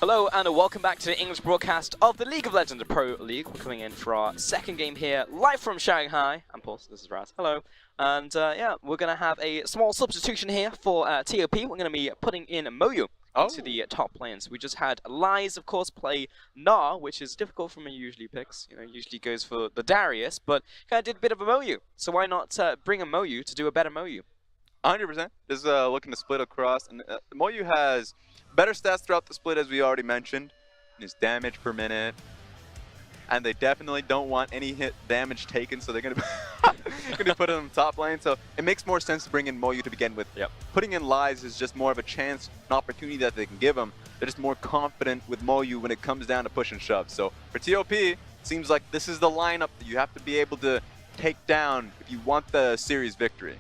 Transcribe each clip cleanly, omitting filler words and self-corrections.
Hello and welcome back to the English broadcast of the League of Legends Pro League. We're coming in for our second game here, live from Shanghai. I'm Paul, this is Raz. Hello. And yeah, we're going to have a small substitution here for TOP. We're going to be putting in Moyu into the top lanes. We just had Lies, of course, play Gnar, which is difficult from he usually picks. You know, usually goes for the Darius, but kind of did a bit of a Moyu. So why not bring a Moyu to do a better Moyu? 100%. Just looking to split across. And Moyu has better stats throughout the split, as we already mentioned. His damage per minute. And they definitely don't want any hit damage taken, so they're going to put him in the top lane. So it makes more sense to bring in Moyu to begin with. Yep. Putting in Lies is just more of a chance, an opportunity that they can give him. They're just more confident with Moyu when it comes down to push and shove. So for TOP, it seems like this is the lineup that you have to be able to take down if you want the series victory.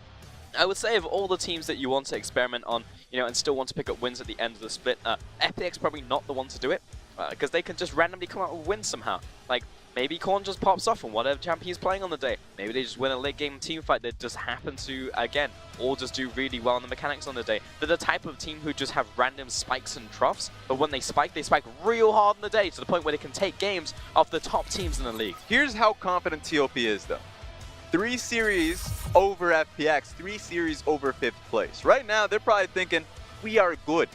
I would say of all the teams that you want to experiment on, you know, and still want to pick up wins at the end of the split, FPX probably not the one to do it, because they can just randomly come out with wins somehow. Like, maybe Korn just pops off on whatever champion he's playing on the day. Maybe they just win a late game team fight that just happen to, again, all just do really well on the mechanics on the day. They're the type of team who just have random spikes and troughs, but when they spike real hard on the day to the point where they can take games off the top teams in the league. Here's how confident TOP is, though. 3 series over FPX, 3 series over 5th place. Right now, they're probably thinking, we are good.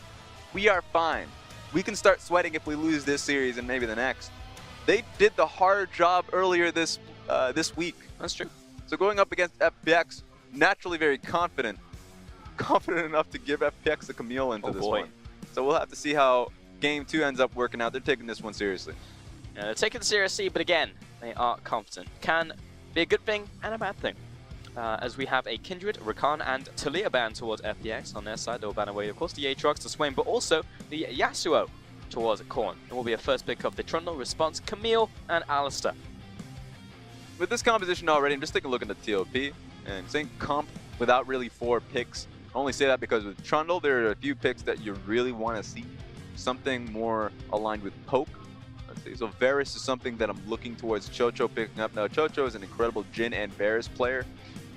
We are fine. We can start sweating if we lose this series and maybe the next. They did the hard job earlier this week. That's true. So going up against FPX, naturally very confident. Confident enough to give FPX a Camille into this one. So we'll have to see how Game 2 ends up working out. They're taking this one seriously. Yeah, they're taking it seriously, but again, they are confident. Can be a good thing and a bad thing. As we have a Kindred, Rakan, and Taliyah ban towards FPX on their side. They'll ban away, of course, the Aatrox to Swain, but also the Yasuo towards Korn. It will be a first pick of the Trundle, Response, Camille, and Alistar. With this composition already, I'm just taking a look at the TOP and saying comp without really 4 picks. I only say that because with Trundle, there are a few picks that you really want to see. Something more aligned with poke. So Varus is something that I'm looking towards Chocho picking up. Now Chocho is an incredible Jhin and Varus player.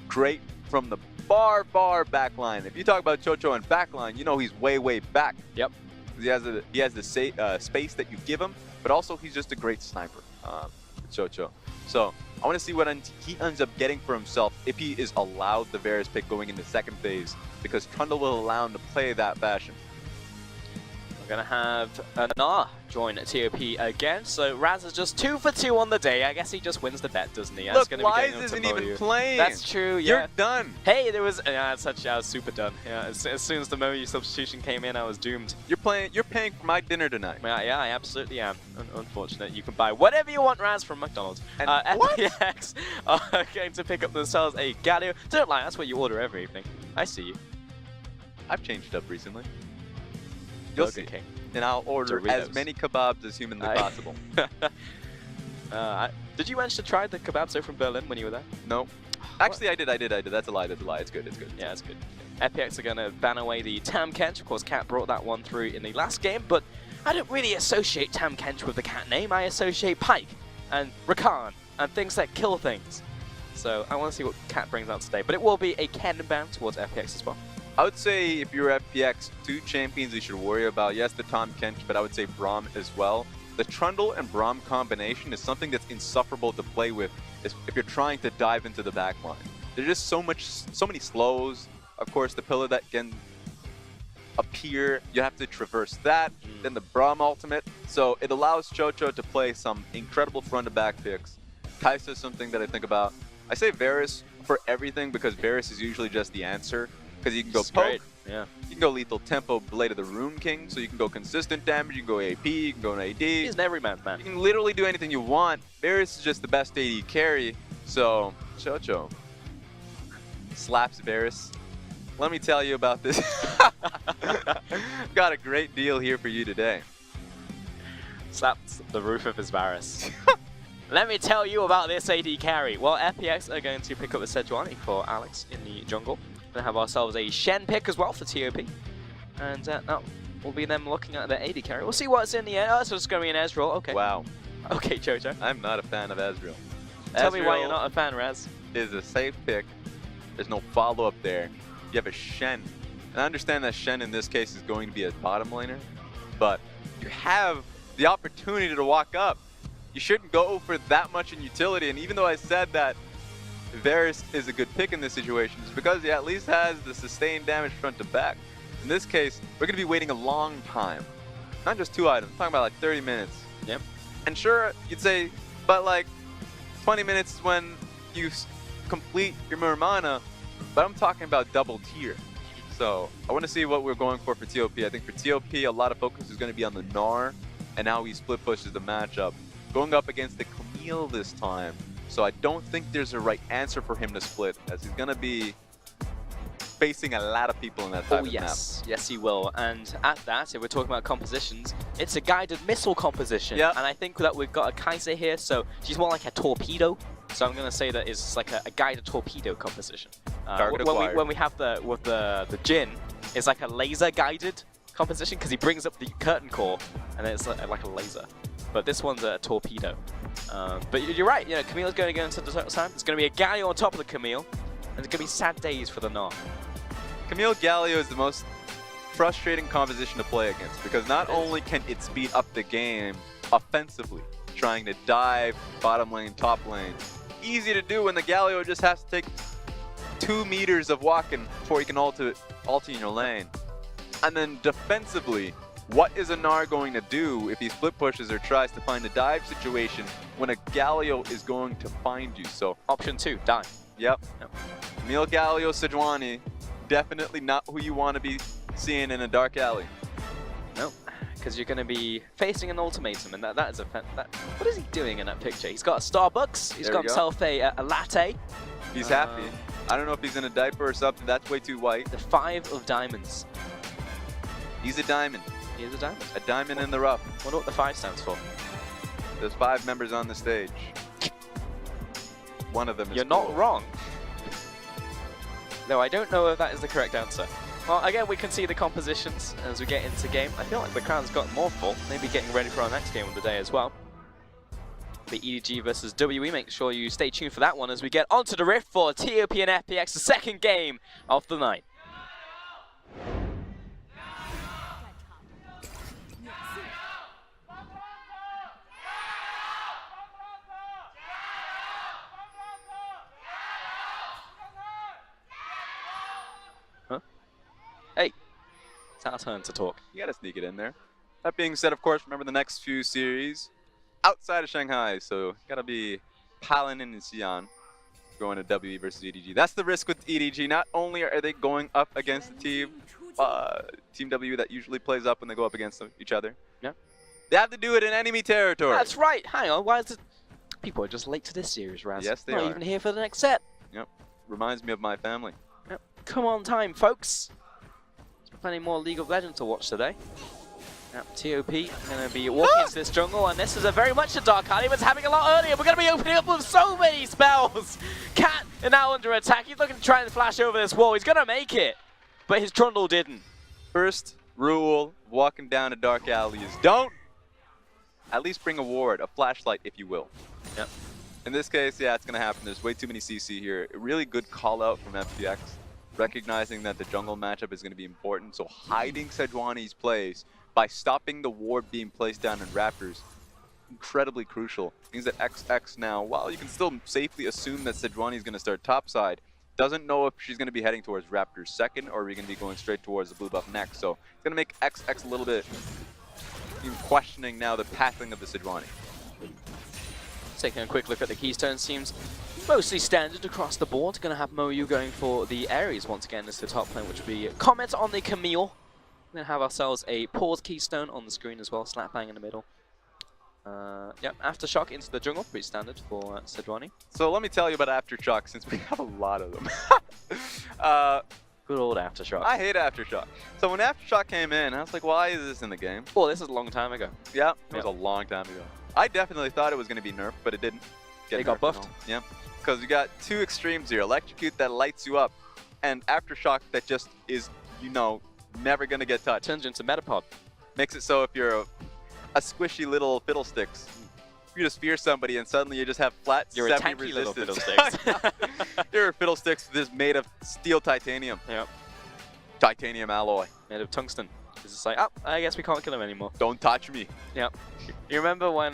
Great from the bar backline. If you talk about Chocho and backline, you know he's way back. Yep. He has the space that you give him, but also he's just a great sniper, Chocho. So I want to see what he ends up getting for himself if he is allowed the Varus pick going into second phase, because Trundle will allow him to play that fashion. We're going to have Gnar join TOP again, so Raz is just 2 for 2 on the day. I guess he just wins the bet, doesn't he? Look, Lies isn't even playing. That's true, yeah. You're done. Hey, there was... I was super done. Yeah, as soon as the Moyu substitution came in, I was doomed. You're paying for my dinner tonight. Yeah, I absolutely am. Unfortunate. You can buy whatever you want, Raz, from McDonald's. And FPX are going to pick up themselves a Galio. Don't lie, that's what you order every evening. I see you. I've changed up recently. You'll see. King. And I'll order as many kebabs as humanly possible. Did you manage to try the kebabs from Berlin when you were there? No. Actually, I did. That's a lie. It's good. Yeah, it's good. FPX are going to ban away the Tam Kench. Of course, Cat brought that one through in the last game, but I don't really associate Tam Kench with the Cat name. I associate Pyke and Rakan and things that kill things. So I want to see what Cat brings out today. But it will be a Ken ban towards FPX as well. I would say if you're FPX, 2 champions you should worry about. Yes, the Tahm Kench, but I would say Braum as well. The Trundle and Braum combination is something that's insufferable to play with if you're trying to dive into the backline. There's just so many slows. Of course, the pillar that can appear, you have to traverse that. Then the Braum ultimate. So it allows Chocho to play some incredible front to back picks. Kai'Sa is something that I think about. I say Varus for everything because Varus is usually just the answer. Because you can go poke, yeah. You can go lethal tempo, Blade of the Rune King, so you can go consistent damage, you can go AP, you can go AD. He's an everyman, man. You can literally do anything you want. Varus is just the best AD carry, so Chocho slaps Varus. Let me tell you about this. Got a great deal here for you today. Slaps the roof of his Varus. Let me tell you about this AD carry. Well, FPX are going to pick up the Sejuani for Alex in the jungle. We're going to have ourselves a Shen pick as well for TOP. And that will be them looking at the AD carry. We'll see what's in the end. Oh, so it's going to be an Ezreal. Okay. Wow. Okay, Jojo. I'm not a fan of Ezreal. Tell me why you're not a fan, Raz. Is a safe pick. There's no follow-up there. You have a Shen. And I understand that Shen in this case is going to be a bottom laner. but you have the opportunity to walk up. You shouldn't go for that much in utility, and even though I said that Varus is a good pick in this situation, it's because he at least has the sustained damage front to back. In this case, we're going to be waiting a long time. Not just 2 items, I'm talking about like 30 minutes. Yep. And sure, you'd say, but like 20 minutes is when you complete your Muramana, but I'm talking about double tier. So I want to see what we're going for TOP. I think for TOP, a lot of focus is going to be on the Gnar and how he split pushes the matchup. Going up against the Camille this time. So I don't think there's a right answer for him to split, as he's going to be facing a lot of people in that type of map. Yes he will. And at that, if we're talking about compositions, it's a guided missile composition. Yep. And I think that we've got a Kaiser here, so she's more like a torpedo. So I'm going to say that it's like a guided torpedo composition. When we have the Jin, it's like a laser guided composition because he brings up the curtain core and then it's like a laser. But this one's a torpedo. But you're right, you know, Camille's going to go into the time. It's going to be a Galio on top of the Camille, and it's going to be sad days for the Gnar. Camille Galio is the most frustrating composition to play against because not only can it speed up the game offensively, trying to dive bottom lane, top lane, easy to do when the Galio just has to take 2 meters of walking before he can ulti in your lane. And then defensively, what is a Gnar going to do if he split pushes or tries to find a dive situation when a Galio is going to find you? So option 2, dive. Yep. Camille Galio Sejuani, definitely not who you want to be seeing in a dark alley. No, because you're going to be facing an ultimatum, and that is a what is he doing in that picture? He's got a Starbucks. He's got himself a latte. He's happy. I don't know if he's in a diaper or something. That's way too white. The 5 of diamonds. He's a diamond. He is a diamond? A diamond in the rough. Wonder what the 5 stands for. There's 5 members on the stage. One of them is You're not wrong. No, I don't know if that is the correct answer. Well, again, we can see the compositions as we get into game. I feel like the crowd's gotten more full. Maybe getting ready for our next game of the day as well. The EDG versus WE. Make sure you stay tuned for that one as we get onto the Rift for TOP and FPX, the second game of the night. Hey, it's our turn to talk. You gotta sneak it in there. That being said, of course, remember the next few series outside of Shanghai, so gotta be Palin and Xi'an going to WE versus EDG. That's the risk with EDG. Not only are they going up against the Team W that usually plays up when they go up against each other. Yeah. They have to do it in enemy territory. That's right. Hang on. Why is it? People are just late to this series, Raz. Yes, they Not are. even here for the next set. Yep. Reminds me of my family. Yep. Come on time, folks. There's plenty more League of Legends to watch today. Yep. TOP going to be walking into this jungle, and this is a very much a Dark Alley, but it's happening a lot earlier. We're going to be opening up with so many spells. Cat is now under attack. He's looking to try and flash over this wall. He's going to make it, but his Trundle didn't. First rule walking down a Dark Alley is don't at least bring a ward, a flashlight, if you will. Yep. In this case, yeah, it's going to happen. There's way too many CC here. A really good call out from FPX, recognizing that the jungle matchup is going to be important. So hiding Sejuani's plays by stopping the ward being placed down in Raptors, incredibly crucial. Means that XX now, while you can still safely assume that Sejuani is going to start topside, doesn't know if she's going to be heading towards Raptors second or are we going to be going straight towards the blue buff next. So it's going to make XX a little bit questioning now the pathing of the Sejuani. Taking a quick look at the Keystone, seems mostly standard across the board. Going to have Moyu going for the Ares once again as the top lane, which will be comment on the Camille. We're going to have ourselves a pause Keystone on the screen as well, slap bang in the middle. Yep, Aftershock into the jungle, pretty standard for Sejuani. So let me tell you about Aftershock since we have a lot of them. Good old Aftershock. I hate Aftershock. So when Aftershock came in, I was like, why is this in the game? Oh, this is a long time ago. Yeah, it was a long time ago. I definitely thought it was going to be nerfed, but it didn't. They got buffed? Yeah, because you got two extremes here. Electrocute that lights you up, and Aftershock that just is, you know, never going to get touched. Turns you into Metapod. Makes it so if you're a squishy little fiddlesticks, you just fear somebody and suddenly you just have flat You're a 70 tanky little resistance. fiddlesticks. You're a fiddlesticks that's made of steel titanium. Yep. Titanium alloy. Made of tungsten. It's just like, oh, I guess we can't kill him anymore. Don't touch me. Yeah. You remember when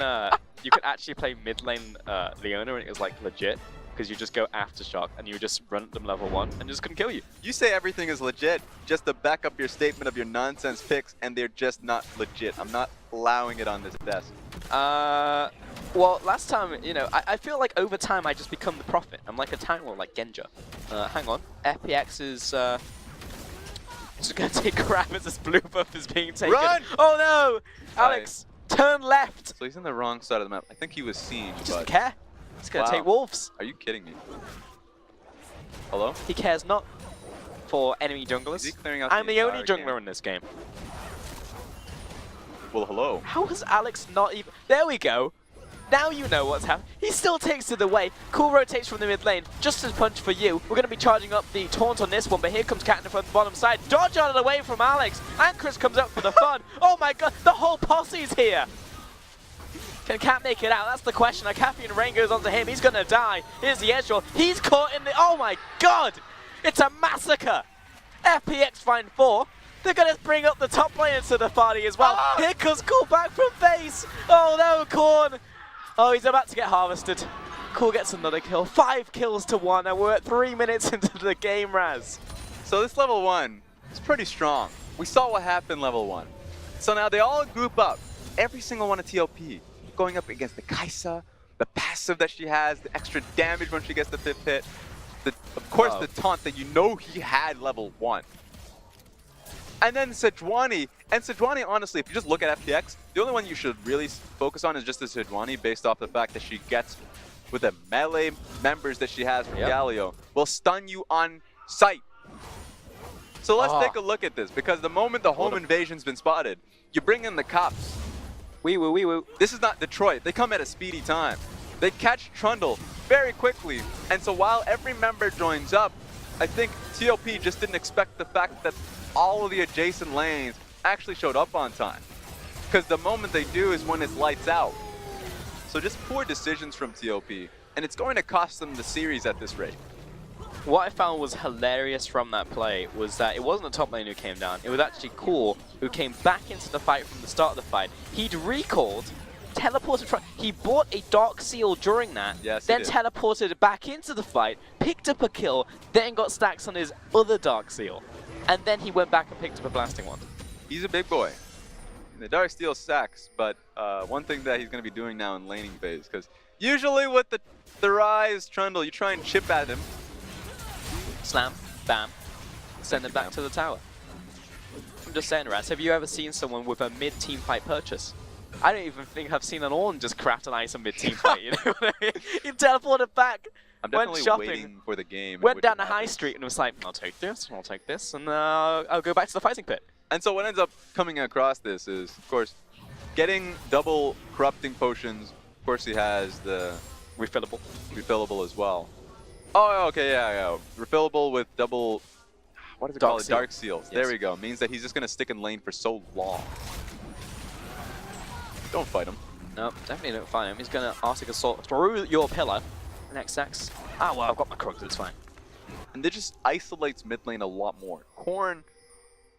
you could actually play mid lane Leona and it was like legit? Because you just go Aftershock and you just run them level 1 and just couldn't kill you. You say everything is legit just to back up your statement of your nonsense picks, and they're just not legit. I'm not allowing it on this desk. Well, last time, you know, I feel like over time I just become the prophet. I'm like a Time Lord, like Genja. Hang on. FPX is just going to take crap as this blue buff is being taken. Run! Oh no! Alex, turn left! So he's on the wrong side of the map. I think he was seen, He doesn't care. He's going to take wolves. Are you kidding me? Hello? He cares not for enemy junglers. Is he clearing out I'm the only entire jungler game? in this game. Well, hello. How has Alex not even... There we go. Now you know what's happening. He still takes it away. Cool rotates from the mid lane. Just as punch for you. We're going to be charging up the taunt on this one, but here comes Catnip from the bottom side. Dodge out of the way from Alex. And Chris comes up for the fun. Oh my god, the whole posse's here. Can Cat make it out? That's the question. Caffeine Rain goes onto him. He's going to die. Here's the edge roll. He's caught in the... Oh my god! It's a massacre. FPX find 4. They're going to bring up the top lane into the party as well. Ah! Here comes Cool back from base. Oh no, Korn. Oh, he's about to get harvested. Cool gets another kill. 5 kills to 1, and we're at 3 minutes into the game, Raz. So this level 1 is pretty strong. We saw what happened level 1. So now they all group up. Every single one of TOP going up against the Kaisa, the passive that she has, the extra damage when she gets the 5th hit, of course the taunt that you know he had level 1. And then Sejuani, and Sejuani, honestly, if you just look at FPX, the only one you should really focus on is just the Sejuani, based off the fact that she gets, with the melee members that she has from Galio, will stun you on sight. So let's take a look at this, because the moment the home invasion's been spotted, you bring in the cops. Wee woo, wee woo. This is not Detroit. They come at a speedy time. They catch Trundle very quickly, and so while every member joins up, I think TOP just didn't expect the fact that all of the adjacent lanes actually showed up on time. Because the moment they do is when it's lights out. So just poor decisions from TOP, and it's going to cost them the series at this rate. What I found was hilarious from that play was that it wasn't the top lane who came down, it was actually Cool who came back into the fight from the start of the fight. He'd recalled, teleported, he bought a Dark Seal during that, then teleported back into the fight, picked up a kill, then got stacks on his other Dark Seal. And then he went back and picked up a blasting one. He's a big boy. The Dark Steel stacks, but one thing that he's going to be doing now in laning phase, because usually with the Rise Trundle, you try and chip at him. Slam, bam, send him back to the tower. I'm just saying, Raz, have you ever seen someone with a mid-team fight purchase? I don't even think I've seen an Ornn just craft an ice a mid-team fight, you know what I mean? He teleported back, I'm went definitely shopping, waiting for the game. went down the high street and was like, I'll take this, and I'll go back to the fighting pit. And so what ends up coming across this is, of course, getting double corrupting potions. Of course, he has the refillable as well. Oh, okay, yeah. Refillable with double, what is it called? Dark Seals. Yes. There we go. Means that he's just going to stick in lane for so long. Don't fight him. No, definitely don't fight him. He's going to Arctic Assault through your pillar. Next X. Ah, well, I've got my Krugs, it's fine. And this just isolates mid lane a lot more. Korn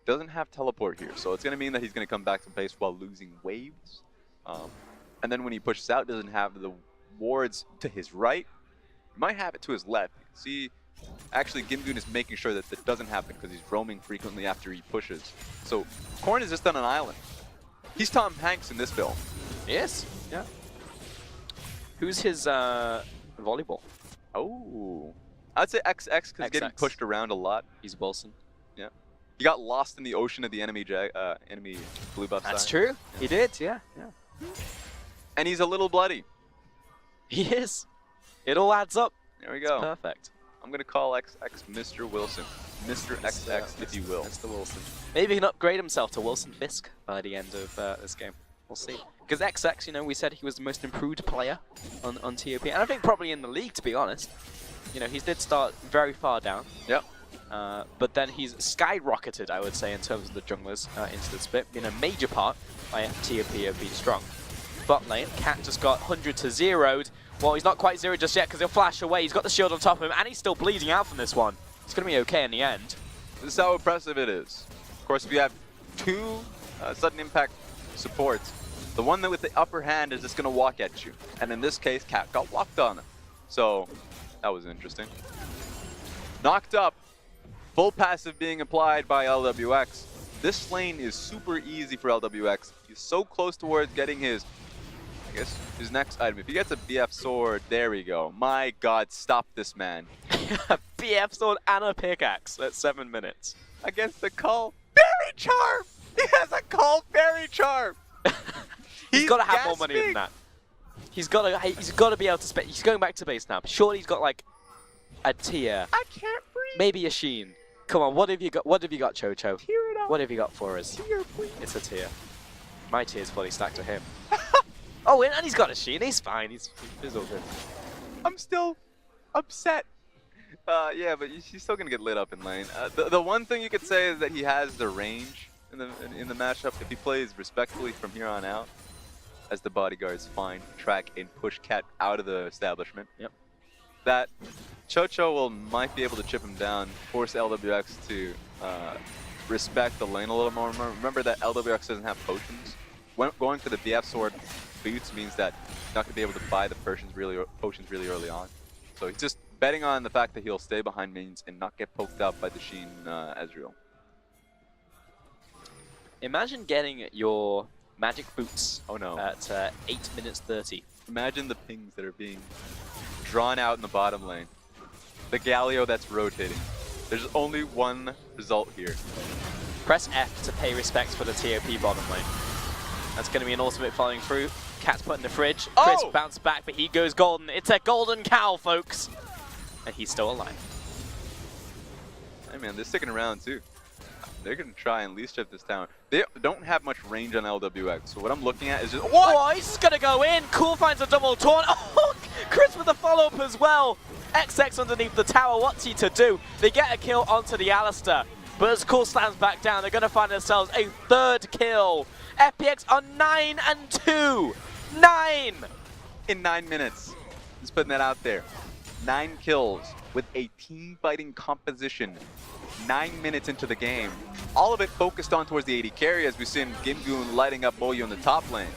doesn't have teleport here, so it's going to mean that he's going to come back to base while losing waves. And then when he pushes out, doesn't have the wards to his right. He might have it to his left. You can see, actually, Gimgoon is making sure that that doesn't happen because he's roaming frequently after he pushes. So Korn is just on an island. He's Tom Hanks in this film. Yes. Yeah. Who's his volleyball? Oh. I'd say XX because he's getting pushed around a lot. He's Wilson. Yeah. He got lost in the ocean of the enemy blue buff side. That's true. He did, yeah. And he's a little bloody. He is. It all adds up. There we go. It's perfect. I'm going to call XX Mr. Wilson. Mr. XX, if you will. Mr. Wilson. Maybe he can upgrade himself to Wilson Fisk by the end of this game. We'll see. Because XX, you know, we said he was the most improved player on TOP. And I think probably in the league, to be honest. You know, he did start very far down. Yep. But then he's skyrocketed, I would say, in terms of the junglers into the split. Been a major part by TOP of being strong. Bot lane, Cat just got 100 to 0'd. Well, he's not quite 0 just yet because he'll flash away. He's got the shield on top of him, and he's still bleeding out from this one. It's going to be okay in the end. This is how impressive it is. Of course, if you have two sudden impact supports, the one that with the upper hand is just going to walk at you. And in this case, Cat got walked on. So that was interesting. Knocked up. Full passive being applied by LWX. This lane is super easy for LWX. He's so close towards getting his, I guess, his next item. If he gets a BF sword, there we go. My God, stop this man. A BF sword and a pickaxe at 7 minutes. Against the Call Fairy Charm! He has a Call Fairy Charm! He's got to have more money than that. He's got to be able to spend. He's going back to base now. Surely he's got like a tier. I can't breathe. Maybe a Sheen. Come on, what have you got? What have you got, Chocho? Tear it up. What have you got for us? Tier, please. It's a tier. My tier's fully stacked to him. Oh, and he's got a Sheen. He's fine. He's all good. I'm still upset. Yeah, but he's still gonna get lit up in lane. The one thing you could say is that he has the range in the matchup. If he plays respectfully from here on out, as the bodyguards find, track, and push Cat out of the establishment. Yep. That Chocho might be able to chip him down, force LWX to respect the lane a little more. Remember that LWX doesn't have potions. Going for the BF sword boots means that he's not going to be able to buy the potions really early on. So he's just betting on the fact that he'll stay behind minions and not get poked out by the Sheen Ezreal. Imagine getting your magic boots Oh no. at 8 minutes 30. Imagine the pings that are being drawn out in the bottom lane. The Galio that's rotating. There's only one result here. Press F to pay respects for the TOP bottom lane. That's going to be an ultimate following through. Cat's put in the fridge. Chris bounced back, but he goes golden. It's a golden cow, folks. And he's still alive. Hey man, they're sticking around too. They're going to try and least strip this tower. They don't have much range on LWX, so what I'm looking at is just... What? Oh, he's just going to go in. Cool finds a double taunt. Oh, Chris with a follow-up as well. XX underneath the tower. What's he to do? They get a kill onto the Alistair. But as Cool slams back down, they're going to find themselves a third kill. FPX are 9-2. 9! In 9 minutes. Just putting that out there. 9 kills with a team-fighting composition. 9 minutes into the game. All of it focused on towards the AD carry as we've seen Gimgoon lighting up Boyu in the top lane.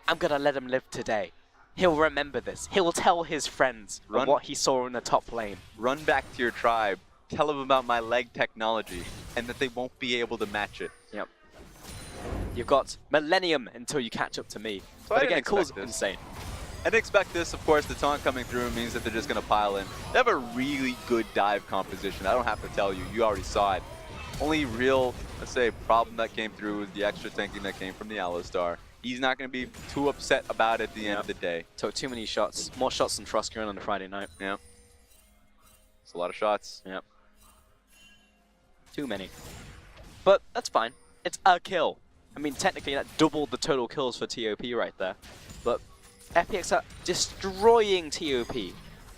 I'm going to let him live today. He'll remember this. He'll tell his friends of what he saw in the top lane. Run back to your tribe. Tell them about my leg technology and that they won't be able to match it. Yep. You've got millennium until you catch up to me. So but again, Cool's insane. I didn't expect this. Of course, the taunt coming through means that they're just going to pile in. They have a really good dive composition. I don't have to tell you. You already saw it. Only real, let's say, problem that came through was the extra tanking that came from the Alistar. He's not going to be too upset about it at the end of the day. Took too many shots. More shots than Frostgreen on a Friday night. Yeah. It's a lot of shots. Yep. Too many. But that's fine. It's a kill. I mean, technically, that doubled the total kills for TOP right there. But FPX are destroying TOP.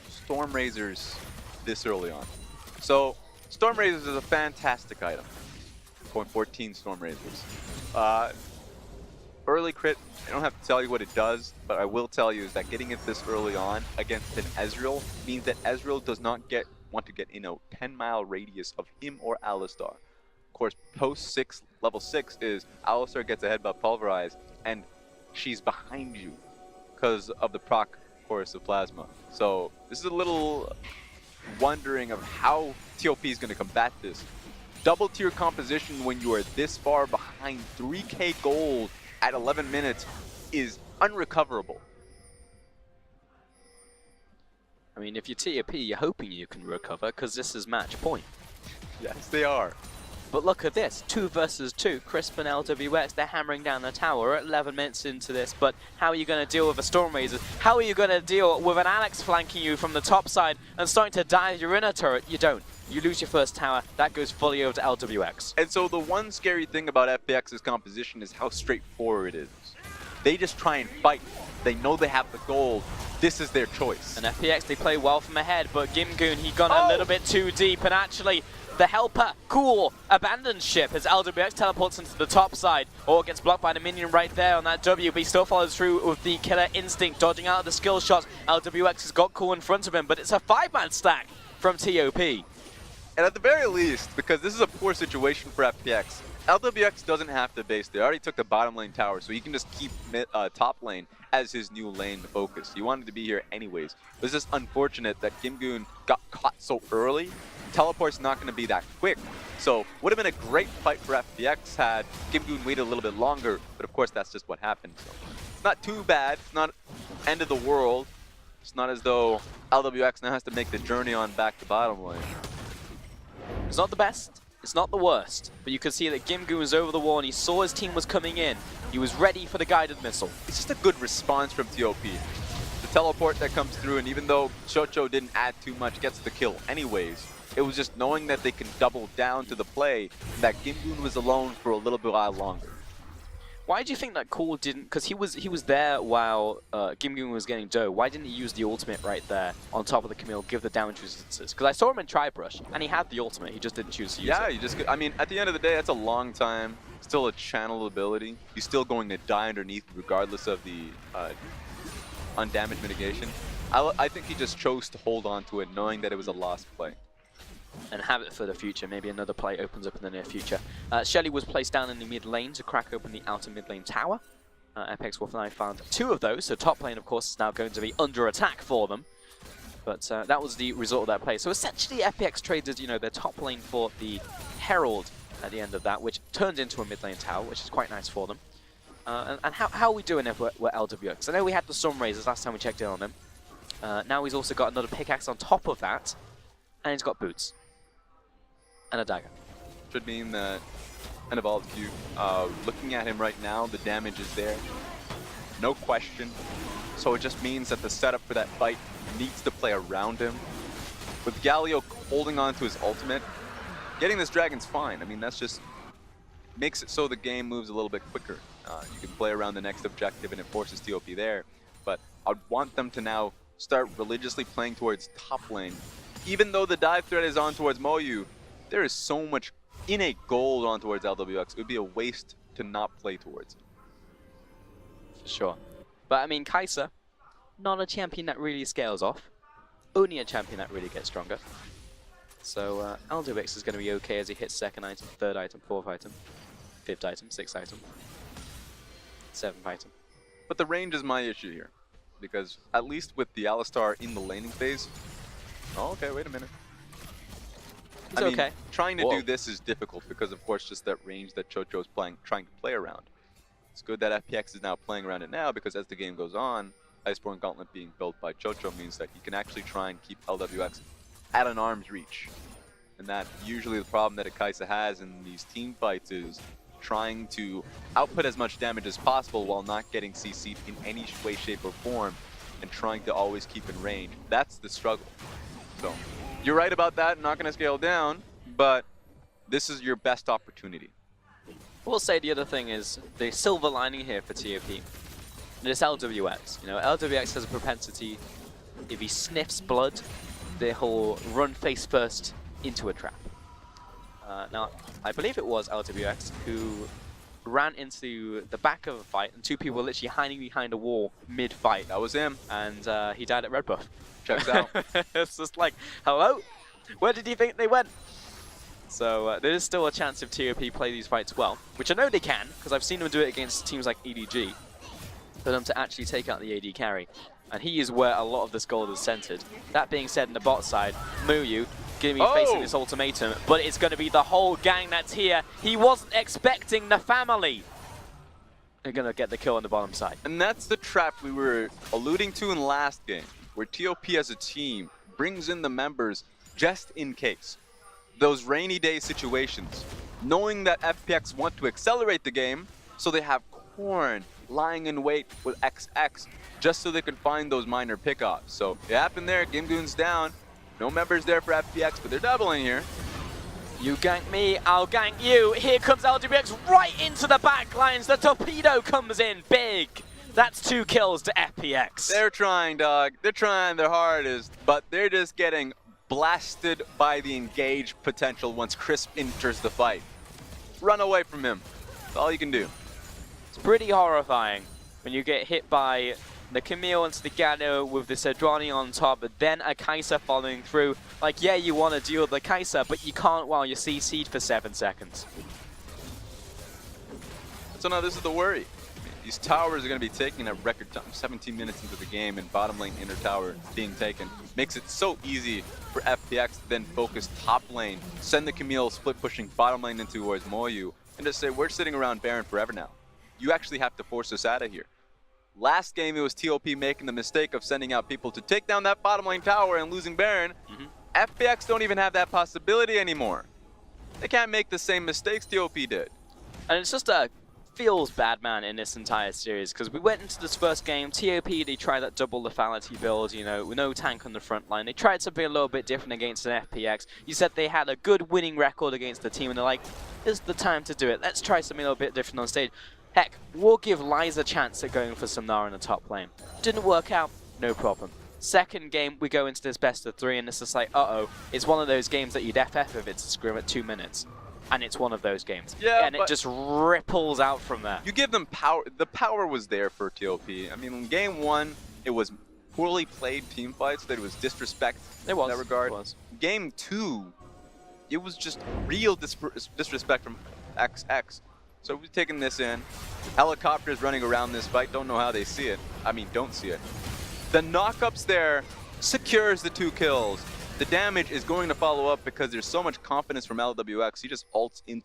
Storm Razors this early on. So, Storm Razors is a fantastic item. 0.14 Storm Razors. Early crit, I don't have to tell you what it does, but I will tell you is that getting it this early on against an Ezreal means that Ezreal does not want to get in a 10-mile radius of him or Alistar. Of course, post level 6 is Alistar gets a headbutt pulverized, and she's behind you because of the proc Chorus of Plasma. So this is a little wondering of how TOP is going to combat this. Double tier composition when you are this far behind 3k gold at 11 minutes is unrecoverable. I mean, if you're TOP, you're hoping you can recover because this is match point. Yes, they are. But look at this, 2 versus 2, Crisp and LWX, they're hammering down the tower. We're at 11 minutes into this, but how are you going to deal with a Storm Razor? How are you going to deal with an Alex flanking you from the top side and starting to dive your inner turret? You don't. You lose your first tower, that goes fully over to LWX. And so the one scary thing about FPX's composition is how straightforward it is. They just try and fight. They know they have the gold. This is their choice. And FPX, they play well from ahead, but Gimgoon, he gone a little bit too deep, and actually, the helper, Cool, abandons ship as LWX teleports into the top side, or gets blocked by the minion right there on that W, but he still follows through with the killer instinct, dodging out of the skill shots. LWX has got Cool in front of him, but it's a 5-man stack from TOP. And at the very least, because this is a poor situation for FPX, LWX doesn't have to base. They already took the bottom lane tower, so he can just keep top lane as his new lane to focus. He wanted to be here anyways. It was just unfortunate that Gimgoon got caught so early. Teleport's not going to be that quick. So would have been a great fight for FPX had Gimgoon waited a little bit longer, but of course that's just what happened. So it's not too bad. It's not end of the world. It's not as though LWX now has to make the journey on back to bottom lane. It's not the best, it's not the worst, but you could see that Gimgoon was over the wall and he saw his team was coming in. He was ready for the guided missile. It's just a good response from TOP. The teleport that comes through, and even though Chocho didn't add too much, gets the kill anyways. It was just knowing that they can double down to the play, that Gimgoon was alone for a little bit longer. Why do you think that Cole didn't, because he was there while Gimgoon was getting dough, why didn't he use the ultimate right there on top of the Camille, give the damage resistances? Because I saw him in Tri-Brush, and he had the ultimate, he just didn't choose to use it. I mean, at the end of the day, that's a long time, still a channel ability. He's still going to die underneath regardless of the undamaged mitigation. I think he just chose to hold on to it, knowing that it was a lost play. And have it for the future. Maybe another play opens up in the near future. Shelly was placed down in the mid lane to crack open the outer mid lane tower. FPX Wolfenstein found 2 of those, so top lane, of course, is now going to be under attack for them. But that was the result of that play. So essentially, FPX traded, you know, their top lane for the Herald at the end of that, which turned into a mid lane tower, which is quite nice for them. And how are we doing if we're LWX? I know we had the Storm Razors last time we checked in on him. Now he's also got another pickaxe on top of that, and he's got boots. And a dagger. Should mean that an evolved cube. Looking at him right now, the damage is there. No question. So it just means that the setup for that fight needs to play around him. With Galio holding on to his ultimate, getting this dragon's fine. I mean, that's just makes it so the game moves a little bit quicker. You can play around the next objective and it forces TOP there. But I'd want them to now start religiously playing towards top lane. Even though the dive threat is on towards Moyu, there is so much innate gold on towards LWX. It would be a waste to not play towards it. For sure. But I mean, Kai'Sa, not a champion that really scales off. Only a champion that really gets stronger. So LWX is going to be okay as he hits second item, third item, fourth item, fifth item, sixth item, seventh item. But the range is my issue here. Because at least with the Alistar in the laning phase... Oh, okay, wait a minute. It's okay. Trying to do this is difficult because, of course, just that range that Chocho is trying to play around. It's good that FPX is now playing around it now because as the game goes on, Iceborne Gauntlet being built by Chocho means that he can actually try and keep LWX at an arm's reach. And that usually the problem that a Kai'Sa has in these team fights is trying to output as much damage as possible while not getting CC'd in any way, shape, or form and trying to always keep in range. That's the struggle. So, you're right about that, not going to scale down, but this is your best opportunity. We'll say the other thing is the silver lining here for TOP. And it's LWX. You know, LWX has a propensity, if he sniffs blood, he'll run face first into a trap. Now, I believe it was LWX who ran into the back of a fight, and 2 people were literally hiding behind a wall mid-fight. That was him. And he died at red buff. Checks out. It's just like, hello? Where did you think they went? So there is still a chance if TOP play these fights well, which I know they can, because I've seen them do it against teams like EDG, for them to actually take out the AD carry. And he is where a lot of this gold is centered. That being said, in the bot side, Muyu going to be facing this ultimatum, but it's going to be the whole gang that's here. He wasn't expecting the family. They're going to get the kill on the bottom side. And that's the trap we were alluding to in the last game, where TOP as a team brings in the members just in case. Those rainy day situations, knowing that FPX want to accelerate the game, so they have Corn lying in wait with XX, just so they can find those minor pickoffs. So it happened there, Gimgoon's down. No members there for FPX, but they're doubling here. You gank me, I'll gank you. Here comes LWX right into the back lines. The torpedo comes in big. That's 2 kills to FPX. They're trying, dog. They're trying their hardest, but they're just getting blasted by the engage potential once Crisp enters the fight. Run away from him. That's all you can do. It's pretty horrifying when you get hit by the Camille into the Galio with the Sejuani on top, but then a Kai'Sa following through. Like, yeah, you want to deal with the Kai'Sa, but you can't while you're CC'd for 7 seconds. So now this is the worry. These towers are going to be taking a record time, 17 minutes into the game, and bottom lane inner tower being taken. Makes it so easy for FPX to then focus top lane, send the Camille split pushing bottom lane in towards Moyu, and just say, we're sitting around Baron forever now. You actually have to force us out of here. Last game, it was TOP making the mistake of sending out people to take down that bottom lane tower and losing Baron. FPX don't even have that possibility anymore. They can't make the same mistakes TOP did. And it's just feels bad, man, in this entire series, because we went into this first game, TOP, they tried that double lethality build, you know, with no tank on the front line. They tried something a little bit different against an FPX. You said they had a good winning record against the team, and they're like, this is the time to do it. Let's try something a little bit different on stage. Heck, we'll give Liza a chance at going for some Nara in the top lane. Didn't work out, no problem. Second game, we go into this best of 3, and it's just like, uh-oh, it's one of those games that you'd FF if it's a scrim at 2 minutes. And it's one of those games. Yeah, and it just ripples out from there. You give them power. The power was there for TOP. I mean, in game 1, it was poorly played team fights. That it was disrespect in that regard. It was. Game 2, it was just real disrespect from XX. So we're taking this in. Helicopters running around this fight. Don't know how they see it. I mean, don't see it. The knockups there secures the 2 kills. The damage is going to follow up because there's so much confidence from LWX. He just ults in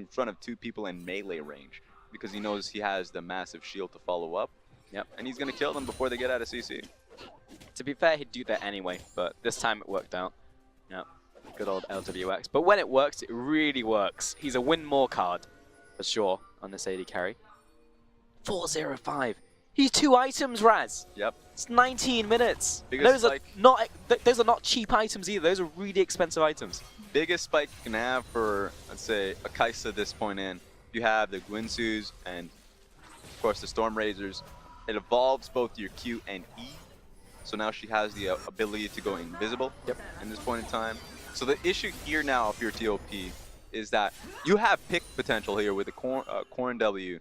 front of 2 people in melee range because he knows he has the massive shield to follow up. Yep. And he's going to kill them before they get out of CC. To be fair, he'd do that anyway, but this time it worked out. Yep. Good old LWX. But when it works, it really works. He's a win more card, for sure, on this AD carry. 405. He's 2 items, Raz. Yep. It's 19 minutes. Biggest Those are not cheap items either. Those are really expensive items. Biggest spike you can have for, let's say, a Kai'Sa at this point in. You have the Guinsus and, of course, the Storm Razors. It evolves both your Q and E. So now she has the ability to go invisible in this point in time. So the issue here now, if you're TOP, is that you have pick potential here with the Corn W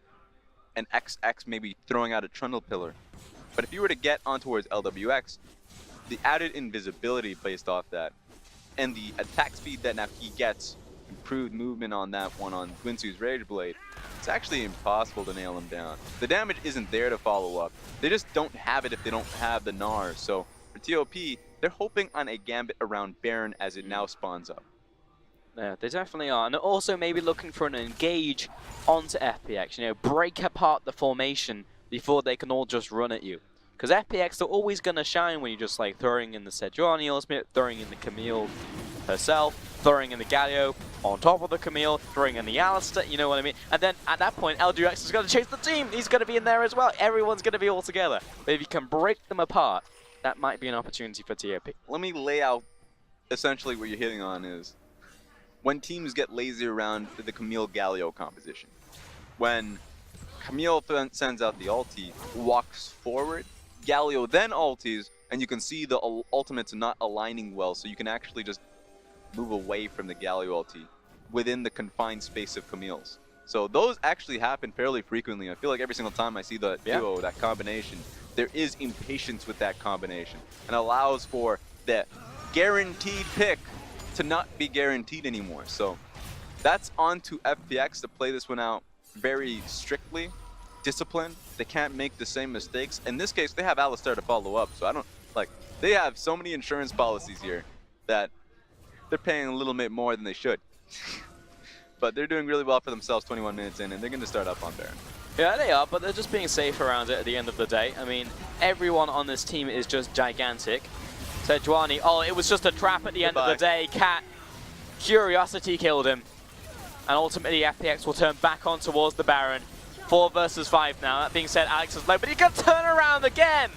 and XX maybe throwing out a Trundle Pillar. But if you were to get on towards LWX, the added invisibility based off that, and the attack speed that now he gets, improved movement on that one on Guinsu's Rage Blade, it's actually impossible to nail him down. The damage isn't there to follow up. They just don't have it if they don't have the Gnar. So for TOP, they're hoping on a Gambit around Baron as it now spawns up. Yeah, they definitely are. And they're also maybe looking for an engage onto FPX, you know, break apart the formation before they can all just run at you. Because FPX are always going to shine when you're just like throwing in the Sejuani ultimate, throwing in the Camille herself, throwing in the Galio on top of the Camille, throwing in the Alistar, you know what I mean? And then at that point, LGX is going to chase the team. He's going to be in there as well. Everyone's going to be all together. But if you can break them apart, that might be an opportunity for TOP. Let me lay out essentially what you're hitting on is when teams get lazy around the Camille Galio composition. When Camille sends out the ulti, walks forward, Galio then ultis, and you can see the ultimates not aligning well, so you can actually just move away from the Galio ulti within the confined space of Camille's. So those actually happen fairly frequently. I feel like every single time I see the duo, that combination, there is impatience with that combination, and allows for the guaranteed pick to not be guaranteed anymore. So that's on to FPX to play this one out very strictly, disciplined. They can't make the same mistakes. In this case, they have Alistar to follow up, so I don't, like, they have so many insurance policies here that they're paying a little bit more than they should. But they're doing really well for themselves 21 minutes in, and they're going to start up on Baron. Yeah, they are, but they're just being safe around it at the end of the day. I mean, everyone on this team is just gigantic. Sejuani, oh, it was just a trap at the end of the day. Cat, Curiosity killed him. And ultimately, FPX will turn back on towards the Baron. 4 versus 5 now. That being said, Alex is low, but he can turn around again.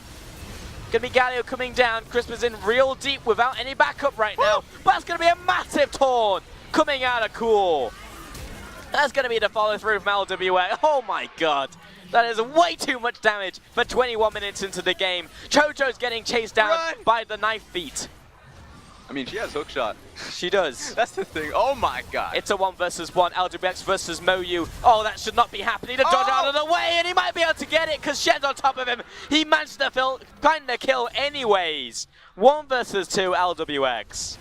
Gonna be Galio coming down. Crispin's in real deep without any backup right now. But that's gonna be a massive taunt coming out of Cool. That's gonna be the follow through from LWA. Oh my god. That is way too much damage for 21 minutes into the game. Chojo's getting chased down by the knife beat. I mean, she has hook shot. She does. That's the thing. Oh my god. It's a 1 versus 1. LPX versus Moyu. Oh, that should not be happening. To dodge out of the way, and he might be able to get it because Shen's on top of him. He managed to find the kill anyways. 1 versus 2 LWX.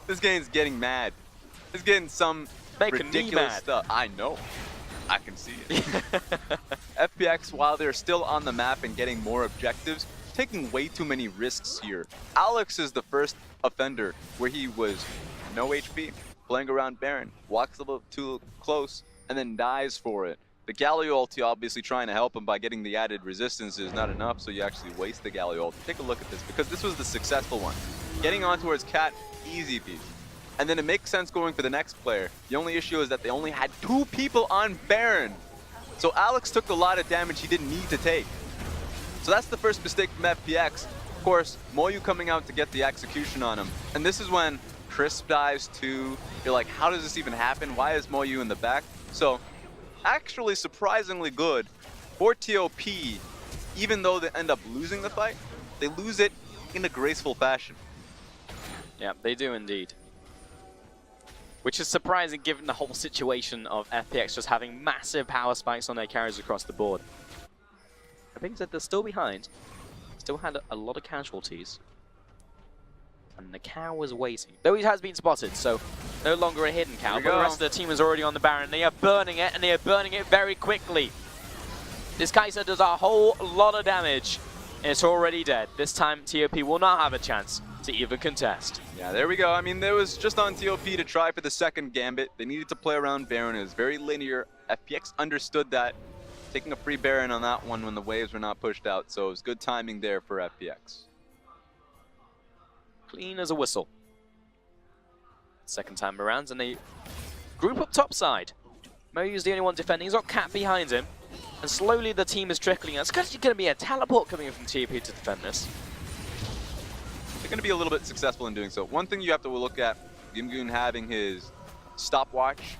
This game's getting mad. It's getting some ridiculous stuff. I know. I can see it. FPX, while they're still on the map and getting more objectives, taking way too many risks here. Alex is the first offender where he was no HP, playing around Baron, walks a little too close, and then dies for it. The Galio ulti obviously trying to help him by getting the added resistance is not enough, so you actually waste the Galio ulti. Take a look at this, because this was the successful one. Getting on towards Cat, easy peasy. And then it makes sense going for the next player. The only issue is that they only had 2 people on Baron. So Alex took a lot of damage he didn't need to take. So that's the first mistake from FPX. Of course, Moyu coming out to get the execution on him. And this is when Crisp dies too. You're like, how does this even happen? Why is Moyu in the back? So actually surprisingly good for TOP. Even though they end up losing the fight, they lose it in a graceful fashion. Yeah, they do indeed. Which is surprising given the whole situation of FPX just having massive power spikes on their carries across the board. I think that they're still behind. Still had a lot of casualties. And the cow was waiting. Though he has been spotted, so no longer a hidden cow. But the rest of the team is already on the Baron. They are burning it, and they are burning it very quickly. This Kai'Sa does a whole lot of damage, and it's already dead. This time, TOP will not have a chance to even contest. Yeah, there we go. I mean, there was just on TOP to try for the second gambit. They needed to play around Baron. It was very linear. FPX understood that, taking a free Baron on that one when the waves were not pushed out. So it was good timing there for FPX. Clean as a whistle. Second time around, and they group up topside. Moyu's the only one defending. He's got Cat behind him. And slowly the team is trickling out. It's actually going to be a teleport coming in from TOP to defend this. They're going to be a little bit successful in doing so. One thing you have to look at, Gimgoon having his stopwatch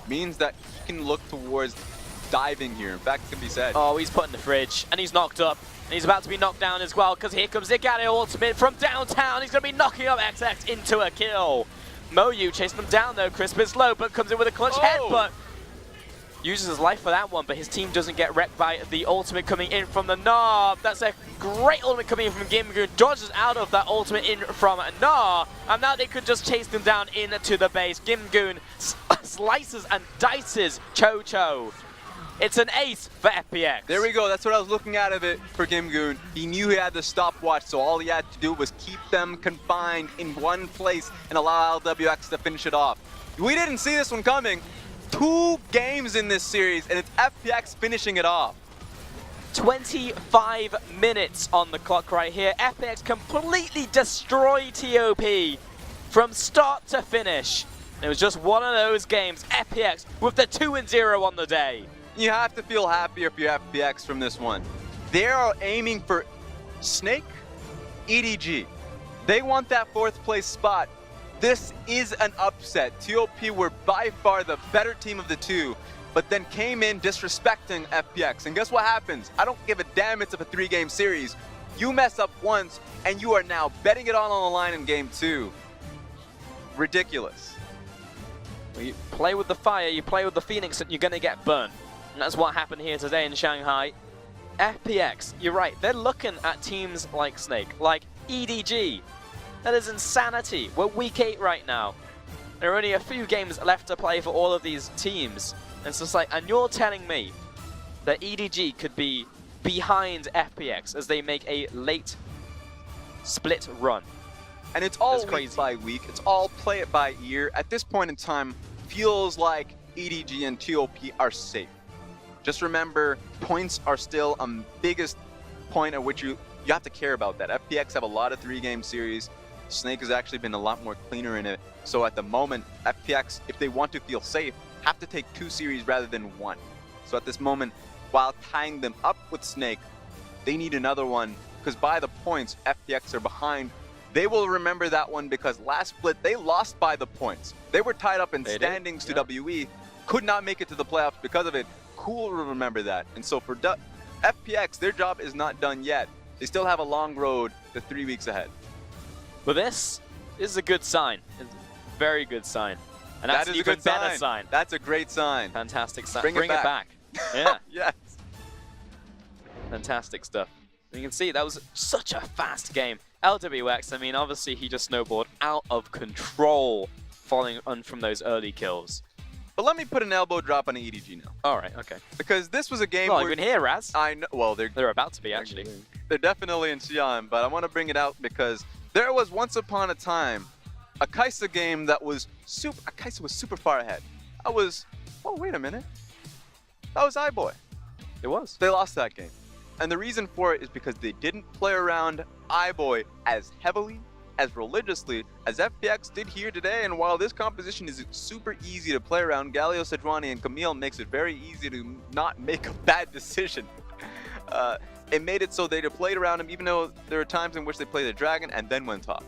means that he can look towards diving here. In fact, it can be said. Oh, he's put in the fridge, and he's knocked up. And he's about to be knocked down as well, because here comes the Galio ultimate from downtown. He's going to be knocking up XX into a kill. Moyu chasing him down though. Crisp is low, but comes in with a clutch headbutt. Uses his life for that one, but his team doesn't get wrecked by the ultimate coming in from the Gnar. That's a great ultimate coming in from Gimgoon. Dodges out of that ultimate in from Gnar, and now they could just chase them down into the base. Gimgoon slices and dices Cho. It's an ace for FPX. There we go. That's what I was looking at of it for Gimgoon. He knew he had the stopwatch, so all he had to do was keep them confined in one place and allow LWX to finish it off. We didn't see this one coming. 2 games in this series, and it's FPX finishing it off. 25 minutes on the clock right here. FPX completely destroyed TOP from start to finish. It was just one of those games. FPX with the 2-0 on the day. You have to feel happier if you're FPX from this one. They are aiming for Snake, EDG. They want that 4th place spot. This is an upset. TOP were by far the better team of the 2, but then came in disrespecting FPX. And guess what happens? I don't give a damn it's a 3-game series. You mess up once, and you are now betting it all on the line in game 2. Ridiculous. When you play with the fire, you play with the Phoenix, and you're going to get burned. And that's what happened here today in Shanghai. FPX, you're right, they're looking at teams like Snake, like EDG. That is insanity. We're week 8 right now. There are only a few games left to play for all of these teams. And it's just like, and you're telling me that EDG could be behind FPX as they make a late split run. And it's all That's week by week. It's all play it by ear. At this point in time, feels like EDG and TOP are safe. Just remember, points are still a biggest point at which you have to care about that. FPX have a lot of 3-game series. Snake has actually been a lot more cleaner in it. So at the moment, FPX, if they want to feel safe, have to take 2 series rather than 1. So at this moment, while tying them up with Snake, they need another one, because by the points, FPX are behind. They will remember that one because last split, they lost by the points. They were tied up in standings to WE, could not make it to the playoffs because of it. Cool will remember that. And so for FPX, their job is not done yet. They still have a long road to 3 weeks ahead. But this This is a good sign. It's a very good sign. And that's That is an a even good better sign. That's a great sign. Fantastic sign. Bring it back. Yeah. Yes. Fantastic stuff. And you can see that was such a fast game. LWX, I mean, obviously he just snowballed out of control following on from those early kills. But let me put an elbow drop on an EDG now. All right, okay. Because this was a game Well, where... even here, Raz. I know. Well, They're about to be, actually. They're definitely in Xi'an, but I want to bring it out because there was once upon a time a Kaisa game that was Kaisa was super far ahead. I was... Oh, wait a minute. That was iBoy. It was. They lost that game. And the reason for it is because they didn't play around iBoy as heavily, as religiously as FPX did here today. And while this composition is super easy to play around, Galio, Sejuani, and Camille makes it very easy to not make a bad decision. It made it so they played around him, even though there are times in which they played the Dragon and then went top.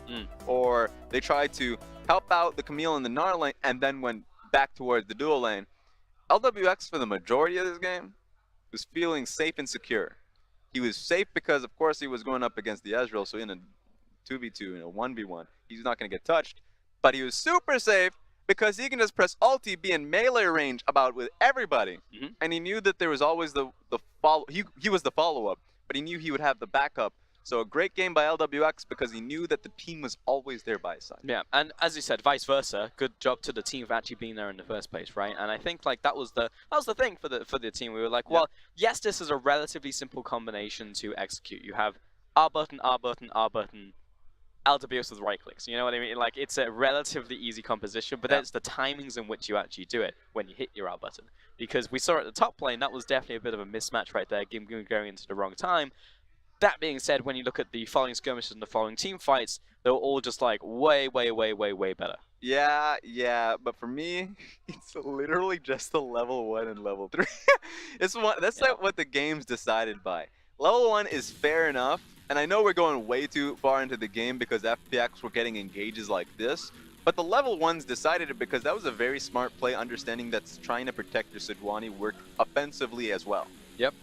Or they tried to help out the Camille in the Gnar lane and then went back towards the dual lane. LWX, for the majority of this game, was feeling safe and secure. He was safe because, of course, he was going up against the Ezreal, so in a 2v2, in a 1v1, he's not going to get touched. But he was super safe because he can just press ulti, be in melee range about with everybody. And he knew that there was always the follow. He was the follow-up, but he knew he would have the backup. So a great game by LWX because he knew that the team was always there by his side. Yeah, and as you said, vice versa. Good job to the team for actually being there in the first place, right? And I think like that was the thing for the team. We were like, well, yes, this is a relatively simple combination to execute. You have R button, R button, R button, LWX with right clicks. You know what I mean? Like it's a relatively easy composition, but it's the timings in which you actually do it when you hit your R button. Because we saw at the top lane that was definitely a bit of a mismatch right there, going into the wrong time. That being said, when you look at the following skirmishes and the following team fights, they were all just like way better. Yeah, but for me, it's literally just the level 1 and level 3. That's like what the game's decided by. Level 1 is fair enough, and I know we're going way too far into the game because FPX were getting engages like this, but the level 1's decided it because that was a very smart play, understanding that trying to protect your Sejuani worked offensively as well. Yep.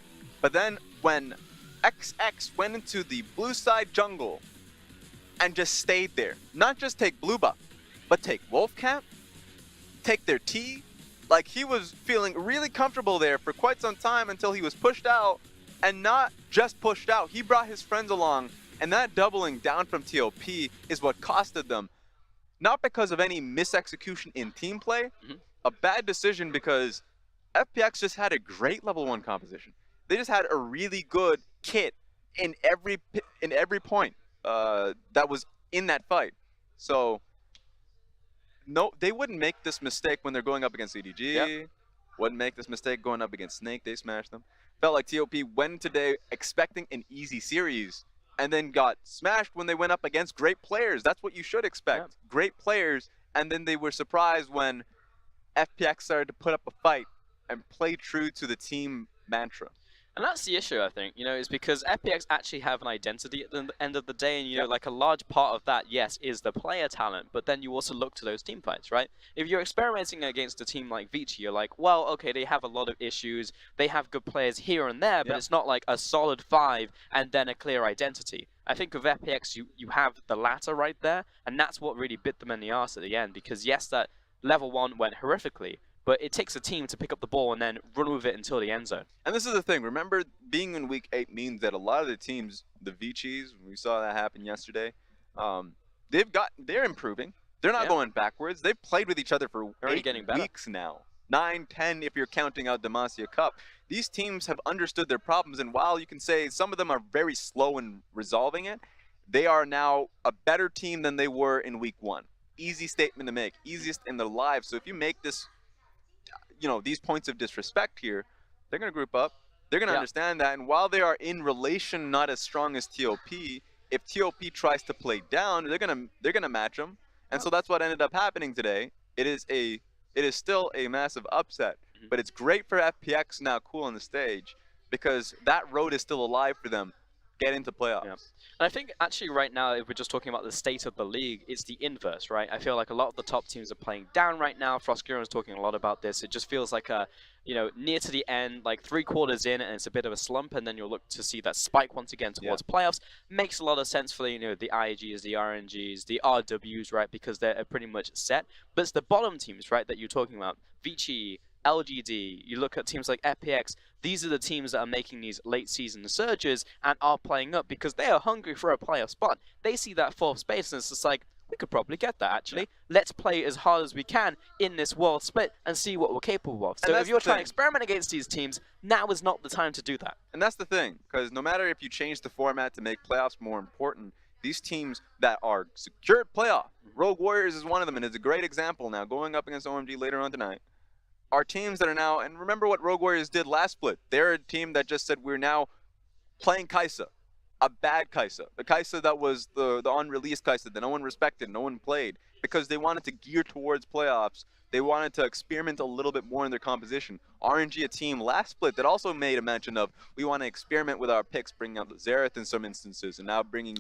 But then when XX went into the blue side jungle and just stayed there. Not just take blue buff, but take wolf camp, take their T. Like he was feeling really comfortable there for quite some time until he was pushed out, and not just pushed out, he brought his friends along, and that doubling down from TOP is what costed them. Not because of any misexecution in team play, a bad decision because FPX just had a great level 1 composition. They just had a really good kit in every point that was in that fight. So no, they wouldn't make this mistake when they're going up against EDG. Wouldn't make this mistake going up against Snake. They smashed them. Felt like TOP went today expecting an easy series and then got smashed when they went up against great players. That's what you should expect. Great players, and then they were surprised when FPX started to put up a fight and play true to the team mantra. And that's the issue, I think, you know, is because FPX actually have an identity at the end of the day, and, you know, like a large part of that, yes, is the player talent, but then you also look to those team fights, right? If you're experimenting against a team like Vici, you're like, well, okay, they have a lot of issues, they have good players here and there, but it's not like a solid 5 and then a clear identity. I think with FPX, you have the latter right there, and that's what really bit them in the arse at the end, because yes, that level 1 went horrifically, but it takes a team to pick up the ball and then run with it until the end zone. And this is the thing. Remember, being in Week 8 means that a lot of the teams, the Vicis, we saw that happen yesterday, they're improving. They're not going backwards. They've played with each other for 8 weeks now. 9, 10 if you're counting out Demacia Cup. These teams have understood their problems, and while you can say some of them are very slow in resolving it, they are now a better team than they were in Week 1. Easy statement to make. Easiest in their lives. So if you make this, you know, these points of disrespect here, they're going to group up. They're going to understand that. And while they are in relation not as strong as TOP, if TOP tries to play down, they're going to match them. And so that's what ended up happening today. It is still a massive upset, but it's great for FPX now cool on the stage because that road is still alive for them. get into playoffs. Yeah. And I think actually right now, if we're just talking about the state of the league, it's the inverse, right? I feel like a lot of the top teams are playing down right now. Frostgiron is talking a lot about this. It just feels like near to the end, like 3 quarters in, and it's a bit of a slump, and then you'll look to see that spike once again towards playoffs. Makes a lot of sense for the IGs, the RNGs, the RWs, right? Because they're pretty much set. But it's the bottom teams, right, that you're talking about. Vici, LGD, you look at teams like FPX, these are the teams that are making these late season surges and are playing up because they are hungry for a playoff spot. They see that 4th space and it's just like, we could probably get that actually. Yeah. Let's play as hard as we can in this world split and see what we're capable of. So if you're trying to experiment against these teams, now is not the time to do that. And that's the thing, because no matter if you change the format to make playoffs more important, these teams that are secured playoff, Rogue Warriors is one of them, and it's a great example now, going up against OMG later on tonight, are teams that are now, and remember what Rogue Warriors did last split. They're a team that just said, we're now playing Kai'Sa, a bad Kai'Sa. The Kai'Sa that was the unreleased Kai'Sa that no one respected, no one played, because they wanted to gear towards playoffs. They wanted to experiment a little bit more in their composition. RNG, a team last split that also made a mention of, we want to experiment with our picks, bringing out the Xerath in some instances, and now bringing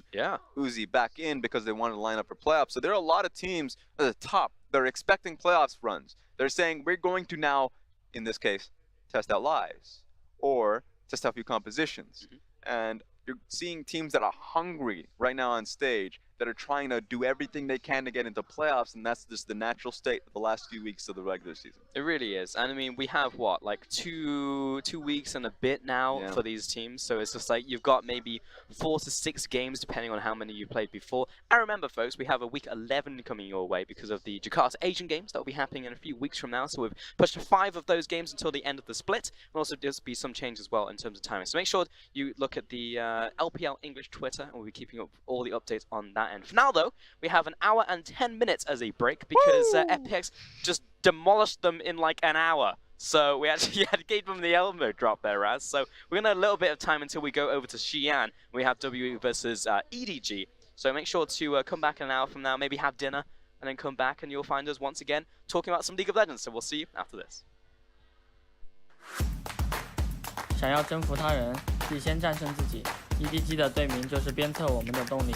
Uzi back in because they wanted to line up for playoffs. So there are a lot of teams at the top that are expecting playoffs runs. They're saying, we're going to now, in this case, test out lives or test out a few compositions. And you're seeing teams that are hungry right now on stage that are trying to do everything they can to get into playoffs, and that's just the natural state of the last few weeks of the regular season. It really is. And I mean, we have what, like two weeks and a bit now for these teams, so it's just like you've got maybe 4 to 6 games depending on how many you played before. And remember folks, we have a week 11 coming your way because of the Jakarta Asian Games that will be happening in a few weeks from now, so we've pushed 5 of those games until the end of the split, and also there's be some change as well in terms of timing. So make sure you look at the LPL English Twitter, and we'll be keeping up all the updates on that end. For now though, we have 1 hour and 10 minutes as a break because FPX just demolished them in like an hour. So we actually gave them the elbow drop there, Raz. So we're going to have a little bit of time until we go over to Xi'an. We have WE versus EDG. So make sure to come back in an hour from now, maybe have dinner, and then come back and you'll find us once again talking about some League of Legends. So we'll see you after this. 想要征服他人，必先战胜自己。EDG 的队名就是鞭策我们的动力。